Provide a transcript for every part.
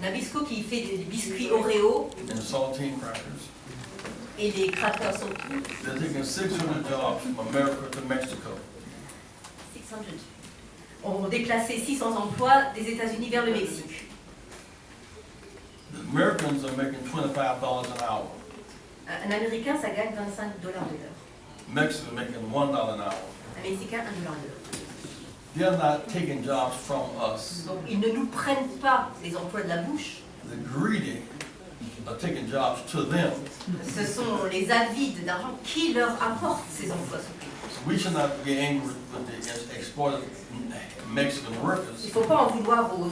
Nabisco qui fait des biscuits Oreo and saltine crackers. et les crackers salty. They're taking 600 jobs from America to Mexico. 600. On déplacé 600 emplois des États-Unis vers le Mexique. The Americans are making $25 an hour. Un Américain, ça gagne 25 dollars de l'heure. Mexicans are making $1 an hour. Un Mexicain, 1 dollar de l'heure. They're not taking jobs from us. Donc ils ne nous prennent pas les emplois de la bouche. The greedy are taking jobs to them. Ce sont les avides d'argent qui leur apportent ces emplois supplémentaires. So we should not be angry with the exploited Mexican Il workers. ne faut pas en vouloir aux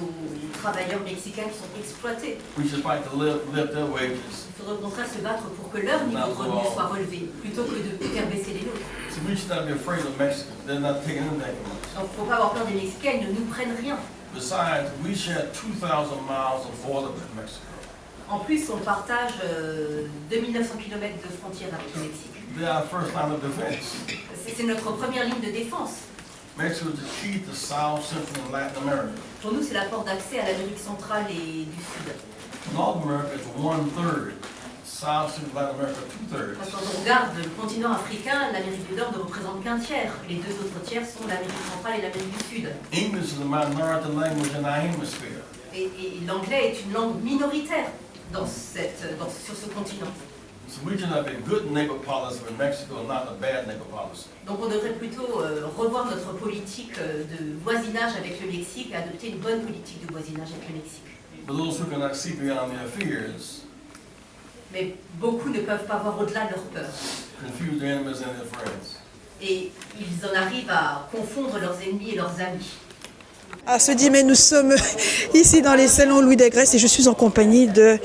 travailleurs mexicains qui sont exploités. We should fight to lift their wages. Il faudrait au contraire se battre pour que leur niveau de revenu soit relevé, plutôt que de faire baisser les nôtres. So we should not be afraid of Mexicans. They're not taking anything from us. Donc il ne faut pas avoir peur des Mexicains, ils ne nous prennent rien. Besides, we share 2,000 miles of border with Mexico. En plus, on partage 2900 km de frontières avec le Mexique. They are our first line of defense. C'est notre première ligne de défense. Mexico is the key to South, Central, and Latin America. Pour nous, c'est la porte d'accès à l'Amérique centrale et du Sud. North America is 1/3. South, Central, Latin America 2/3. Quand on regarde le continent africain, l'Amérique du Nord ne représente qu'un tiers. Les deux autres tiers sont l'Amérique centrale et l'Amérique du Sud. English is a minority language in our hemisphere. Et l'anglais est une langue minoritaire sur ce continent. So we should have a good neighbor policy with Mexico, not a bad neighbor policy. Donc on devrait plutôt revoir notre politique de voisinage avec le Mexique et adopter une bonne politique de voisinage avec le Mexique. For those who cannot see beyond their fears, Mais beaucoup ne peuvent pas voir au-delà de leurs peurs. confuse their enemies and their friends. Et ils en arrivent à confondre leurs ennemis et leurs amis. À ce dîner, nous sommes ici dans les salons Louis Dagresse et je suis en compagnie de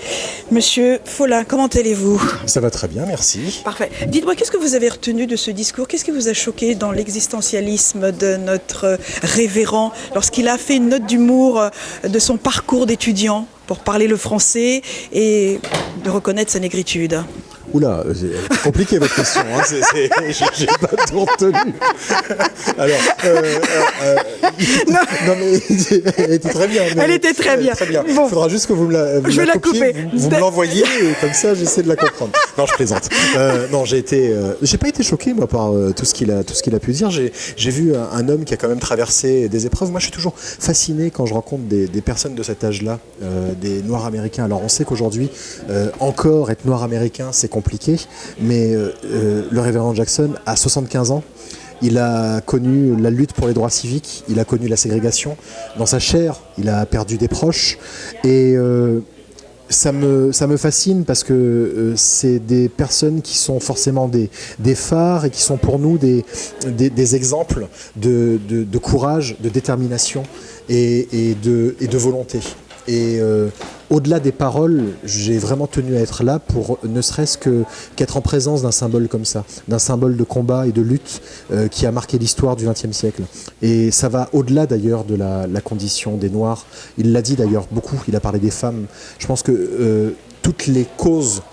Monsieur Follin. Comment allez-vous? Ça va très bien, merci. Parfait. Dites-moi, qu'est-ce que vous avez retenu de ce discours? Qu'est-ce qui vous a choqué dans l'existentialisme de notre révérend lorsqu'il a fait une note d'humour de son parcours d'étudiant pour parler le français et de reconnaître sa négritude? Oula, c'est compliqué votre question, hein. J'ai pas tout retenu. Alors, non mais elle était très bien. Elle était très bien. Bon. Il faudra juste que vous me la je vais la copiez, couper. vous me l'envoyez et comme ça j'essaie de la comprendre. Non, je plaisante. Non, j'ai pas été choqué moi par tout ce qu'il a pu dire. J'ai vu un homme qui a quand même traversé des épreuves. Moi, je suis toujours fasciné quand je rencontre des personnes de cet âge-là, des Noirs américains. Alors, on sait qu'aujourd'hui, encore être Noir américain, c'est compliqué, mais le révérend Jackson a 75 ans. Il a connu la lutte pour les droits civiques, il a connu la ségrégation. Dans sa chair, il a perdu des proches. Et ça me fascine parce que c'est des personnes qui sont forcément des phares et qui sont pour nous des exemples de courage, de détermination et de volonté. Et au-delà des paroles, j'ai vraiment tenu à être là pour ne serait-ce qu'être en présence d'un symbole comme ça, d'un symbole de combat et de lutte qui a marqué l'histoire du XXe siècle. Et ça va au-delà d'ailleurs de la condition des Noirs. Il l'a dit d'ailleurs beaucoup, il a parlé des femmes. Je pense que toutes les causes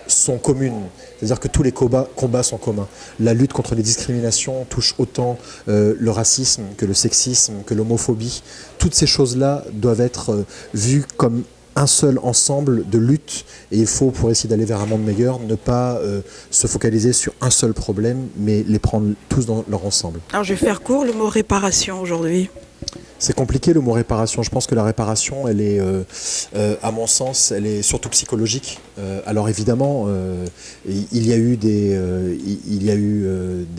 sont communes, c'est-à-dire que tous les combats sont communs. La lutte contre les discriminations touche autant le racisme que le sexisme, que l'homophobie. Toutes ces choses-là doivent être vues comme un seul ensemble de lutte et il faut, pour essayer d'aller vers un monde meilleur, ne pas se focaliser sur un seul problème, mais les prendre tous dans leur ensemble. Alors je vais faire court, le mot réparation aujourd'hui. C'est compliqué le mot réparation. Je pense que la réparation, elle est, à mon sens, elle est surtout psychologique. Alors évidemment, il y a eu des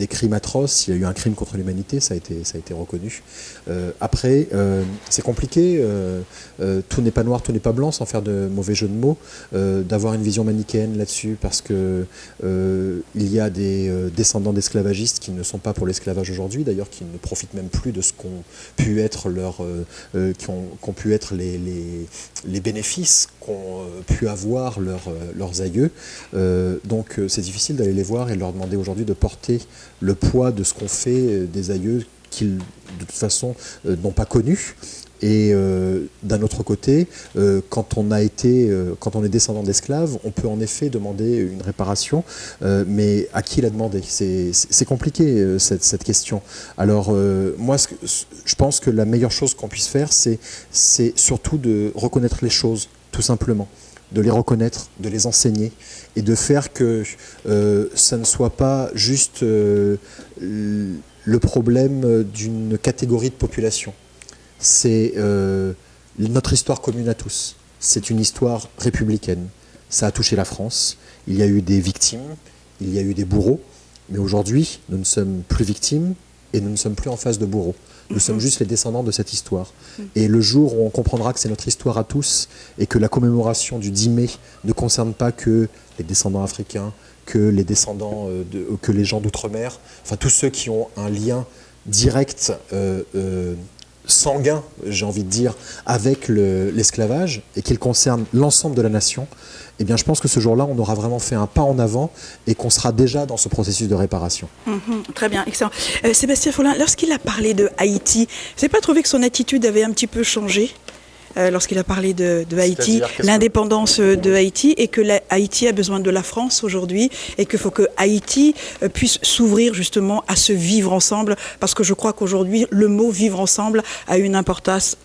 crimes atroces. Il y a eu un crime contre l'humanité, ça a été reconnu. Après, c'est compliqué. Tout n'est pas noir, tout n'est pas blanc, sans faire de mauvais jeu de mots. D'avoir une vision manichéenne là-dessus, parce que il y a des descendants d'esclavagistes qui ne sont pas pour l'esclavage aujourd'hui, d'ailleurs, qui ne profitent même plus de ce qu'ont pu être qu'ont pu être les bénéfices qu'ont pu avoir leurs aïeux. Donc c'est difficile d'aller les voir et de leur demander aujourd'hui de porter le poids de ce qu'ont fait des aïeux qu'ils de toute façon n'ont pas connu. Et d'un autre côté, quand on est descendant d'esclaves, on peut en effet demander une réparation, mais à qui la demander? C'est compliqué cette question. Alors moi, je pense que la meilleure chose qu'on puisse faire, c'est surtout de reconnaître les choses, tout simplement. De les reconnaître, de les enseigner et de faire que ça ne soit pas juste le problème d'une catégorie de population. C'est notre histoire commune à tous. C'est une histoire républicaine. Ça a touché la France. Il y a eu des victimes, il y a eu des bourreaux. Mais aujourd'hui, nous ne sommes plus victimes et nous ne sommes plus en face de bourreaux. Nous sommes juste les descendants de cette histoire. Et le jour où on comprendra que c'est notre histoire à tous et que la commémoration du 10 mai ne concerne pas que les descendants africains, que les descendants, que les gens d'outre-mer, enfin tous ceux qui ont un lien direct, sanguin, j'ai envie de dire, avec l'esclavage et qu'il concerne l'ensemble de la nation, eh bien je pense que ce jour-là, on aura vraiment fait un pas en avant et qu'on sera déjà dans ce processus de réparation. Très bien, excellent. Sébastien Follin, lorsqu'il a parlé de Haïti, vous n'avez pas trouvé que son attitude avait un petit peu changé lorsqu'il a parlé de Haïti, l'indépendance de Haïti, et que Haïti a besoin de la France aujourd'hui, et qu'il faut que Haïti puisse s'ouvrir justement à ce vivre ensemble, parce que je crois qu'aujourd'hui, le mot vivre ensemble a une importance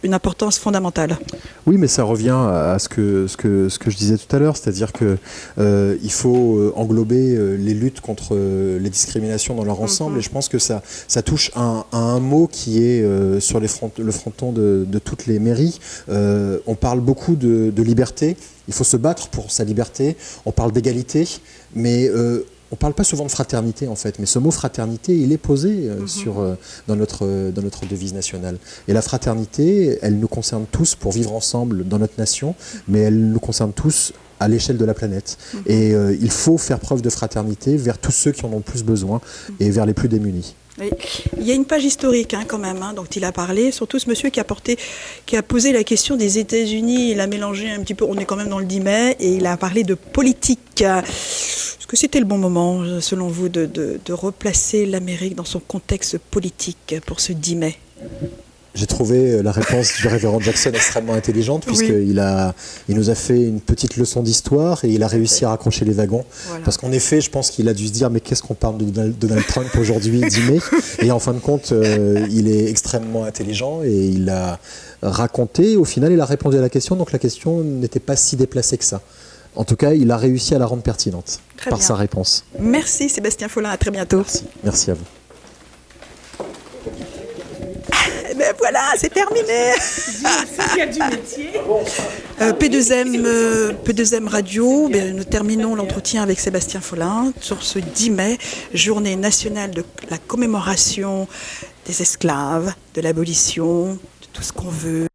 fondamentale. Oui, mais ça revient à ce que je disais tout à l'heure, c'est-à-dire que il faut englober les luttes contre les discriminations dans leur ensemble, et je pense que ça touche à un mot qui est sur le fronton de toutes les mairies. On parle beaucoup de liberté, il faut se battre pour sa liberté, on parle d'égalité, mais on ne parle pas souvent de fraternité en fait, mais ce mot fraternité, il est posé dans notre devise nationale. Et la fraternité, elle nous concerne tous pour vivre ensemble dans notre nation, mais elle nous concerne tous à l'échelle de la planète. Et il faut faire preuve de fraternité vers tous ceux qui en ont le plus besoin et vers les plus démunis. Oui. Il y a une page historique quand même, dont il a parlé, surtout ce monsieur qui a posé la question des États-Unis. Il a mélangé un petit peu, on est quand même dans le 10 mai, et il a parlé de politique. Est-ce que c'était le bon moment, selon vous, de replacer l'Amérique dans son contexte politique pour ce 10 mai? J'ai trouvé la réponse du révérend Jackson extrêmement intelligente, puisqu'il nous a fait une petite leçon d'histoire et il a réussi à raccrocher les wagons. Voilà. Parce qu'en effet, je pense qu'il a dû se dire, mais qu'est-ce qu'on parle de Donald Trump aujourd'hui, 10 mai? Et en fin de compte, il est extrêmement intelligent et il a raconté, au final, il a répondu à la question, donc la question n'était pas si déplacée que ça. En tout cas, il a réussi à la rendre pertinente par sa réponse. Merci Sébastien Follin, à très bientôt. Merci à vous. Ben voilà, c'est terminé. Il y a du métier. P2M Radio, nous terminons l'entretien avec Sébastien Follin sur ce 10 mai, journée nationale de la commémoration des esclaves, de l'abolition, de tout ce qu'on veut.